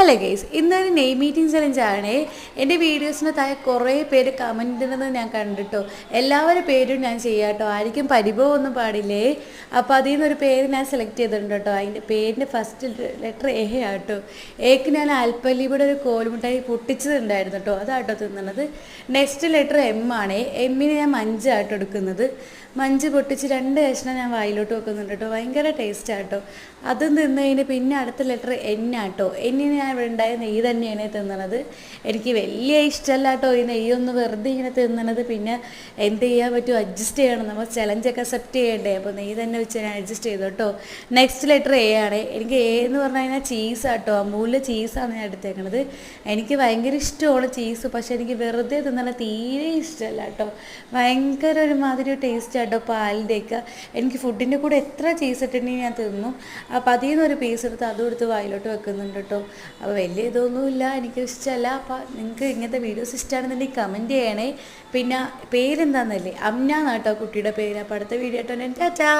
Hello guys, ഇന്നൊരു നെയ് meeting challenge ആണ്. എൻ്റെ വീഡിയോസിന് താഴെ കുറേ പേര് കമൻറ്റ് ഇടുന്നത് ഞാൻ കണ്ടിട്ടോ. എല്ലാവരുടെ പേരും ഞാൻ ചെയ്യാം കേട്ടോ, ആയിരിക്കും പരിഭവമൊന്നും പാടില്ലേ. അപ്പോൾ അതിൽ നിന്നൊരു പേര് ഞാൻ സെലക്ട് ചെയ്തിട്ടുണ്ട് കേട്ടോ. അതിൻ്റെ പേരിൻ്റെ ഫസ്റ്റ് ലെറ്റർ എ ആട്ടോ. എക്ക് ഞാൻ അൽപ്പല്ലിയുടെ ഒരു കോലുമുട്ടായി പൊട്ടിച്ചതുണ്ടായിരുന്നു കേട്ടോ, അതാട്ടോ തിന്നണത്. നെക്സ്റ്റ് ലെറ്റർ എം ആണ്. എമ്മിന് ഞാൻ മഞ്ചാട്ടോ എടുക്കുന്നത്. മഞ്ച് പൊട്ടിച്ച് 2 കഷ്ണം ഞാൻ വായിലോട്ട് വെക്കുന്നുണ്ട് കേട്ടോ. ഭയങ്കര ടേസ്റ്റ് ആട്ടോ. അതും തിന്നതിന് പിന്നെ അടുത്ത ലെറ്റർ എൻ ആട്ടോ. എന്നിന് ഞാൻ ഇവിടെ ഉണ്ടായ നെയ്യ് തന്നെയാണ് തിന്നണത്. എനിക്ക് വലിയ ഇഷ്ടമല്ല കേട്ടോ ഈ നെയ്യൊന്ന് വെറുതെ ഇങ്ങനെ തിന്നണത്. പിന്നെ എന്ത് ചെയ്യാൻ പറ്റും, അഡ്ജസ്റ്റ് ചെയ്യണം, നമ്മൾ ചലഞ്ചൊക്കെ അക്സെപ്റ്റ് ചെയ്യണ്ടേ. അപ്പോൾ നെയ്യ് തന്നെ വെച്ച് ഞാൻ അഡ്ജസ്റ്റ് ചെയ്തു കേട്ടോ. നെക്സ്റ്റ് ലെറ്റർ എ ആണ്. എനിക്ക് എ എന്ന് പറഞ്ഞു കഴിഞ്ഞാൽ ചീസ് ആട്ടോ. അമൂലിലെ ചീസാണ് ഞാൻ എടുത്തേക്കണത്. എനിക്ക് ഭയങ്കര ഇഷ്ടമാണ് ചീസ്, പക്ഷേ എനിക്ക് വെറുതെ തിന്നണ തീരെ ഇഷ്ടമല്ല കേട്ടോ. ഭയങ്കര ഒരുമാതിരി ടേസ്റ്റ് ആട്ടോ പാലിൻ്റെയൊക്കെ. എനിക്ക് ഫുഡിൻ്റെ കൂടെ എത്ര ചീസ് ഇട്ടിട്ടുണ്ടെങ്കിൽ ഞാൻ തിന്നും. അപ്പോൾ അതിൽ നിന്നൊരു പീസ് എടുത്ത് അതും എടുത്ത് വായിലോട്ട് വെക്കുന്നുണ്ട് കേട്ടോ. അപ്പോൾ വലിയ ഇതൊന്നുമില്ല, എനിക്ക് ഇഷ്ടമല്ല. അപ്പോൾ നിങ്ങൾക്ക് ഇങ്ങനത്തെ വീഡിയോസ് ഇഷ്ടമാണെന്നുണ്ടെങ്കിൽ കമൻറ്റ് ചെയ്യണേ. പിന്നെ പേരെന്താണെന്നല്ലേ, അമ്ന എന്നാട്ടോ കുട്ടിയുടെ പേര്. അപ്പോൾ അടുത്ത വീഡിയോ ആയിട്ടോ. ടാറ്റാ.